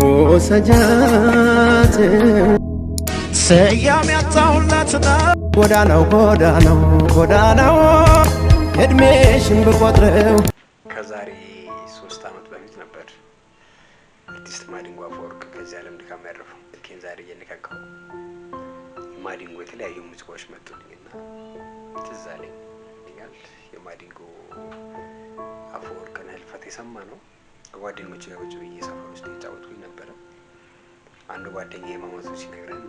ወሰጃት ሰያም ያጣውላትና ጎዳናው እድሜሽን ብቆጥረው ከዛሬ 3 ዓመት በፊት ነበር አርቲስት ማዲንጎ አፈወርቅ ከዚህ ዓለም ድካም ያረፈው። ልኬን ዛሬ እየነካካው ማዲንጎ የተለያዩ ሙዚቃዎች መጡልኝና ትዝ አለኝ። የማዲንጎ አፈወርቅን ህልፈት የሰማ ነው ከጓደኞቼ ጋር ቁጭ ብዬ ሰፈር ውስጥ እየጫወትኩኝ ነበረ። አንድ ጓደኛዬ መሞቱን ሲነግረን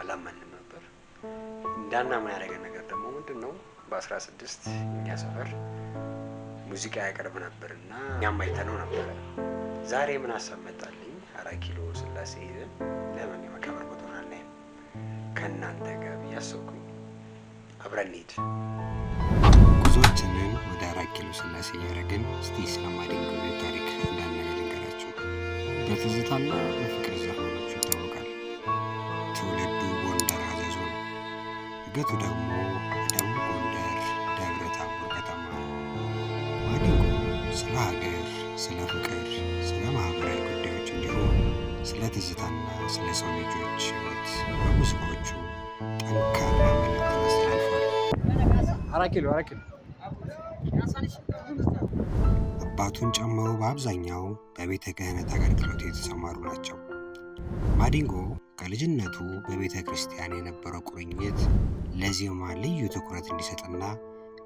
አላመንም ነበር። እንዳናምን ያደረገን ነገር ደግሞ ምንድነው በ16 እኛ ሰፈር ሙዚቃ ያቀርብ ነበርና እኛም አይተነው ነበር። ዛሬ ምን አሰመጣልኝ 4 ኪሎ ስላሴ ሄደን ለምን የመቃብር ቦታውን አናይም ከእናንተ ጋር ያሰብኩኝ። አብረን እንሂድ። ጉዞአችንን ወደ 4 ኪሎ ስላሴ ያደረግን እስቲ ስለ ማዲንጎ ታሪክ እንዳናገር ልንገራችሁ። በትዝታና በፍቅር ዘፈኖቹ ይታወቃል። ትውልዱ ጎንደር አዘዞ ነው። እድገቱ ደግሞ በደቡብ ጎንደር ደብረ ታቦር ከተማ ነው። ማዲንጎ ስለ ሀገር፣ ስለ ፍቅር፣ ስለ ማህበራዊ ጉዳዮች እንዲሁም ስለ ትዝታና ስለ ሰው ልጆች ህይወት በሙዚቃዎቹ ጠንካራ መልእክትን አስተላልፏል። 4 ኪሎ አባቱን ጨምሮ በአብዛኛው በቤተ ክህነት አገልግሎት የተሰማሩ ናቸው። ማዲንጎ ከልጅነቱ በቤተ ክርስቲያን የነበረው ቁርኝት ለዜማ ልዩ ትኩረት እንዲሰጥና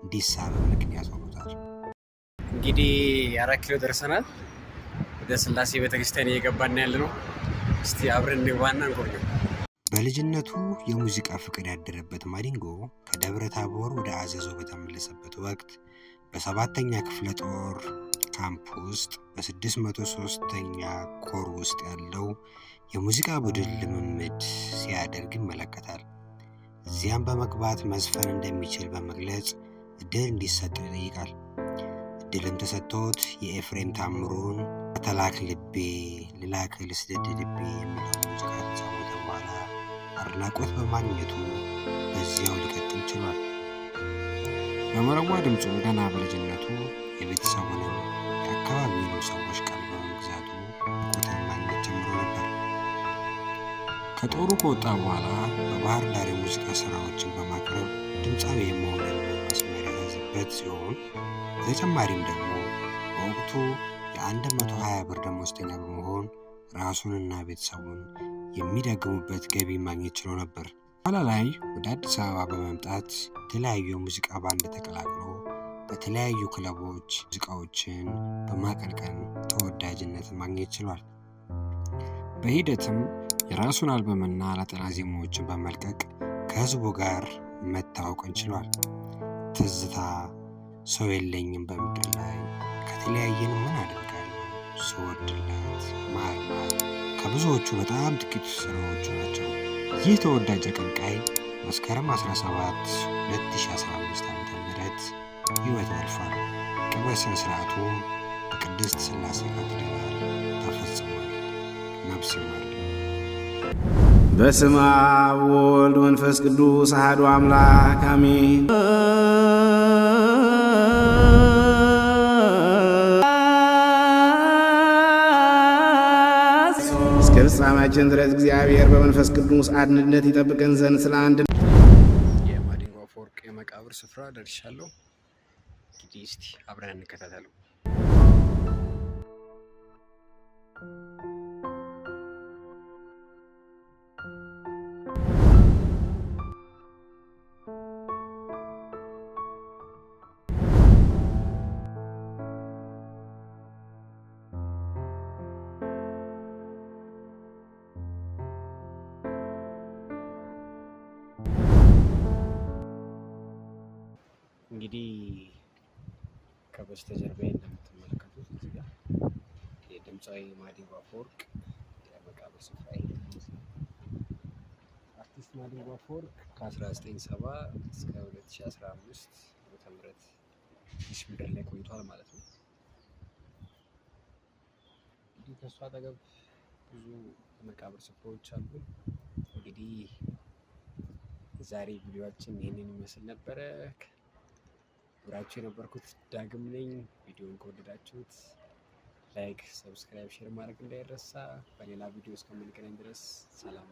እንዲሳብ ምክንያት ሆኖታል። እንግዲህ 4 ኪሎ ደርሰናል። ወደ ስላሴ ቤተክርስቲያን እየገባን ያለነው። እስቲ አብረን እንግባና እንጎብኘው። በልጅነቱ የሙዚቃ ፍቅር ያደረበት ማዲንጎ ከደብረ ታቦር ወደ አዘዞ በተመለሰበት ወቅት በ7ኛ ክፍለ ጦር ካምፕ ውስጥ በ603ኛ ኮር ውስጥ ያለው የሙዚቃ ቡድን ልምምድ ሲያደርግ ይመለከታል። እዚያም በመግባት መዝፈን እንደሚችል በመግለጽ እድል እንዲሰጥ ይጠይቃል። እድልም ተሰጥቶት የኤፍሬም ታምሩን ተላክ ልቤ ልላክ ልስደድ ልቤ የሚለው ሙዚቃ ከተጫወተ በኋላ አድናቆት በማግኘቱ በዚያው ሊቀጥል ችሏል። በመረዋ ድምፁ ገና በልጅነቱ የቤተሰቡንም የአካባቢውንም ሰዎች ቀልብ በመግዛቱ ቁጥር ማግኘት ጀምሮ ነበር። ከጦሩ ከወጣ በኋላ በባህር ዳር የሙዚቃ ስራዎችን በማቅረብ ድምፃዊ የመሆንን መስመር የያዘበት ሲሆን በተጨማሪም ደግሞ በወቅቱ የ120 ብር ደመወዝተኛ በመሆን ራሱንና ቤተሰቡን የሚደግሙበት ገቢ ማግኘት ችሎ ነበር። ኋላ ላይ ወደ አዲስ አበባ በመምጣት የተለያዩ የሙዚቃ ባንድ ተቀላቅሎ በተለያዩ ክለቦች ሙዚቃዎችን በማቀንቀን ተወዳጅነትን ማግኘት ችሏል። በሂደትም የራሱን አልበምና ነጠላ ዜማዎችን በመልቀቅ ከህዝቡ ጋር መታወቅን ችሏል። ትዝታ፣ ሰው የለኝም በምድር ላይ፣ ከተለያየን ምን አደርጋለሁ፣ ስወድላት፣ ማርማር ከብዙዎቹ በጣም ጥቂት ስራዎቹ ናቸው። ይህ ተወዳጅ አቀንቃይ መስከረም 17 2015 ዓ.ም ህይወቱ አልፏል። ቀብር ስነ ስርዓቱ በቅድስት ስላሴ ካቴድራል ተፈጽሟል። ነፍስ ይማር። በስመ አብ ወወልድ ወመንፈስ ቅዱስ አሐዱ አምላክ አሜን። እስከ ፍጻሜያችን ድረስ እግዚአብሔር በመንፈስ ቅዱስ አንድነት ይጠብቀን ዘንድ ስለ አንድ የማዲንጎ አፈወርቅ የመቃብር ስፍራ ደርሻለሁ። እንግዲህ እስቲ አብረን እንከታተለው። እንግዲህ ከበስተጀርባ እንደምትመለከቱት እዚህ ጋር የድምፃዊ ማዲንጎ አፈወርቅ የመቃብር ስፍራ አርቲስት ማዲንጎ አፈወርቅ ከ1970 እስከ 2015 ዓ.ም እዚህ ምድር ላይ ቆይቷል ማለት ነው። እንግዲህ ከእሱ አጠገብ ብዙ የመቃብር ስፍራዎች አሉ። እንግዲህ ዛሬ ቪዲዮአችን ይህንን ይመስል ነበረ። አብራችሁ የነበርኩት ዳግም ነኝ። ቪዲዮን ከወደዳችሁት ላይክ፣ ሰብስክራይብ፣ ሼር ማድረግ እንዳይረሳ። በሌላ ቪዲዮ እስከምንገናኝ ድረስ ሰላም።